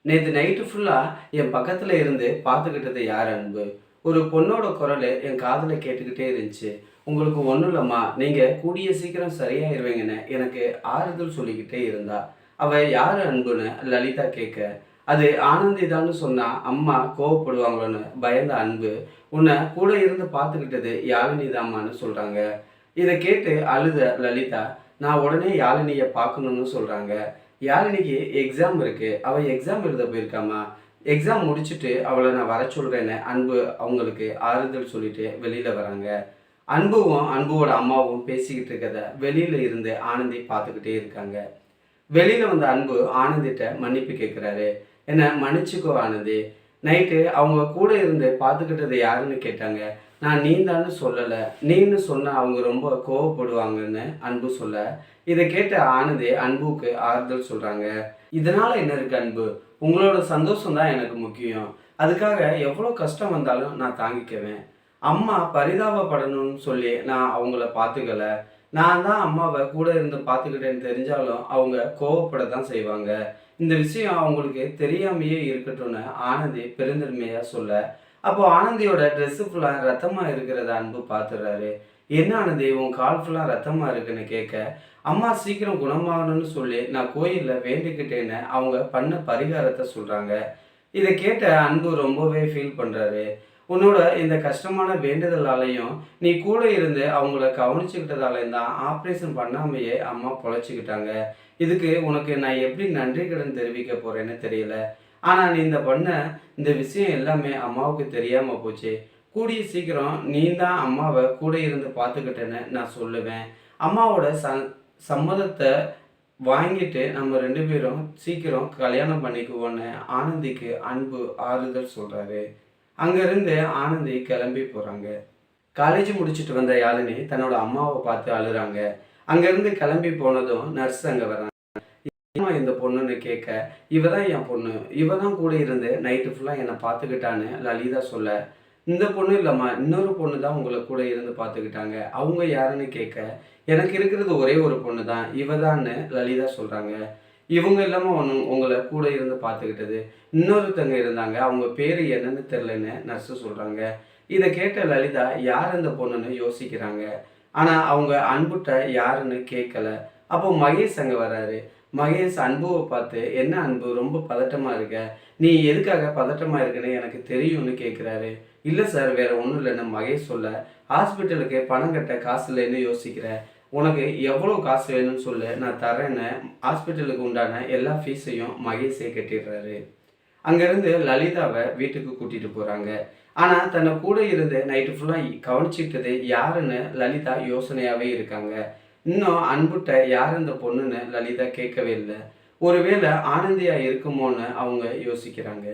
நேத்து நைட்டு ஃபுல்லா என் பக்கத்துல இருந்து பார்த்துக்கிட்டது யார் அன்பு? ஒரு பொண்ணோட குரலு என் காதுல கேட்டுக்கிட்டே இருந்துச்சு. உங்களுக்கு ஒண்ணும் இல்லம்மா, நீங்க கூடிய சீக்கிரம் சரியாயிருவீங்கன்னு எனக்கு ஆறுதல் சொல்லிக்கிட்டே இருந்தா. அவ யாரு அன்புன்னு லலிதா கேட்க, அது ஆனந்தி தான்னு சொன்னா அம்மா கோவப்படுவாங்களோன்னு பயந்த அன்பு, உன்னை கூட இருந்து பார்த்துக்கிட்டது யாழினி தாம்மான்னு சொல்றாங்க. இத கேட்டு அழுத லலிதா, நான் உடனே யாழினிய பார்க்கணும்னு சொல்றாங்க. யாழினிக்கு எக்ஸாம் இருக்கு. அவ எக்ஸாம் எழுத போயிருக்காம்மா. எக்ஸாம் முடிச்சுட்டு அவள நான் வர சொல்றேன்னு அன்பு அவங்களுக்கு ஆறுதல் சொல்லிட்டு வெளியில வராங்க. அன்புவும், அன்புவோட அம்மாவும் பேசிக்கிட்டு இருக்கத வெளியில இருந்து ஆனந்தி பார்த்துக்கிட்டே இருக்காங்க. வெளியில வந்த அன்பு ஆனந்திட்ட மன்னிப்பு கேட்குறாரு. என்ன மன்னிச்சுக்கோ ஆனந்தி. நைட்டு அவங்க கூட இருந்து பார்த்துக்கிட்டது யாருன்னு கேட்டாங்க. நான் நீந்தான்னு சொல்லலை. நீன்னு சொன்னா அவங்க ரொம்ப கோவப்படுவாங்கன்னு அன்பு சொல்ல, இதை கேட்ட ஆனந்தி அன்புக்கு ஆறுதல் சொல்றாங்க. இதனால என்ன இருக்கு அன்பு? உங்களோட சந்தோஷம் தான் எனக்கு முக்கியம். அதுக்காக எவ்வளோ கஷ்டம் வந்தாலும் நான் தாங்கிக்குவேன். அம்மா பரிதாபப்படணும்னு சொல்லி நான் அவங்கள பார்த்துக்கல. நான் தான் அம்மாவை கூட இருந்து பார்த்துக்கிட்டேன்னு தெரிஞ்சாலும் அவங்க கோவப்பட தான் செய்வாங்க. இந்த விஷயம் அவங்களுக்கு தெரியாமையே இருக்கட்டும்னு ஆனந்தி பெருந்தன்மையா சொல்ல, அப்போ ஆனந்தியோட ட்ரெஸ்ஸு ஃபுல்லா ரத்தமா இருக்கிறத அன்பு பார்த்துடுறாரு. என்ன ஆனந்தி உன் கால் ஃபுல்லா ரத்தமா இருக்குன்னு கேட்க, அம்மா சீக்கிரம் குணமாகணும்னு சொல்லி நான் கோயில்ல வேண்டிக்கிட்டேன்னு அவங்க பண்ண பரிகாரத்தை சொல்றாங்க. இதை கேட்ட அன்பு ரொம்பவே ஃபீல் பண்றாரு. உன்னோட இந்த கஷ்டமான வேண்டுதலாலையும் நீ கூட இருந்து அவங்கள கவனிச்சுக்கிட்டதாலையும் தான் ஆப்ரேஷன் பண்ணாமையே அம்மா பொழைச்சிக்கிட்டாங்க. இதுக்கு உனக்கு நான் எப்படி நன்றி கடன் தெரிவிக்க போறேன்னு தெரியல. ஆனா நீ இந்த விஷயம் எல்லாமே அம்மாவுக்கு தெரியாம போச்சு. கூடிய சீக்கிரம் நீ தான் அம்மாவை கூட இருந்து பார்த்துக்கிட்டேன்னு நான் சொல்லுவேன். அம்மாவோட சம்மதத்தை வாங்கிட்டு நம்ம 2 பேரும் சீக்கிரம் கல்யாணம் பண்ணிக்குவோன்னு ஆனந்திக்கு அன்பு ஆறுதல் சொல்றாரு. அங்கேருந்து ஆனந்தி கிளம்பி போகிறாங்க. காலேஜ் முடிச்சுட்டு வந்த யாழினி தன்னோட அம்மாவை பார்த்து அழுறாங்க. அங்கேருந்து கிளம்பி போனதும் நர்ஸ் அங்கே வராங்க. இந்த பொண்ணுன்னு கேட்க, இவ தான் என் பொண்ணு, இவ தான் கூட இருந்து நைட்டு ஃபுல்லாக என்னை பார்த்துக்கிட்டான்னு லலிதா சொல்ல, இந்த பொண்ணு இல்லைம்மா, இன்னொரு பொண்ணு தான் உங்களை கூட இருந்து பார்த்துக்கிட்டாங்க. அவங்க யாருன்னு கேட்க, எனக்கு இருக்கிறது ஒரே ஒரு பொண்ணு தான், இவ தான்னு லலிதா சொல்கிறாங்க. இவங்க இல்லாமல் உங்களை கூட இருந்து பார்த்துக்கிட்டது இன்னொருத்தங்க இருந்தாங்க, அவங்க பேர் என்னன்னு தெரிலன்னு நர்ஸு சொல்கிறாங்க. இதை கேட்ட லலிதா யார் இந்த பொண்ணுன்னு யோசிக்கிறாங்க. ஆனால் அவங்க அன்புட்ட யாருன்னு கேட்கல. அப்போ மகேஷ் அங்கே வர்றாரு. மகேஷ் அன்புவை பார்த்து, என்ன அன்பு ரொம்ப பதட்டமாக இருக்க, நீ எதுக்காக பதட்டமாக இருக்குன்னு எனக்கு தெரியும்னு கேட்குறாரு. இல்லை சார், வேற ஒன்றும் இல்லைன்னு மகேஷ் சொல்ல, ஹாஸ்பிட்டலுக்கு பணம் கட்ட காசு இல்லைன்னு யோசிக்கிறேன், உனக்கு எவ்வளோ காசு வேணும்னு சொல்லு, நான் தரேன்னு ஹாஸ்பிட்டலுக்கு உண்டான எல்லா ஃபீஸையும் மகேஷே கட்டிடுறாரு. அங்கேருந்து லலிதாவை வீட்டுக்கு கூட்டிகிட்டு போகிறாங்க. ஆனால் தன்னை கூட இருந்து நைட்டு ஃபுல்லாக கவனிச்சிக்கிட்டது யாருன்னு லலிதா யோசனையாகவே இருக்காங்க. இன்னும் அன்புட்ட யார் இந்த பொண்ணுன்னு லலிதா கேட்கவே இல்லை. ஒருவேளை ஆனந்தியா இருக்குமோன்னு அவங்க யோசிக்கிறாங்க.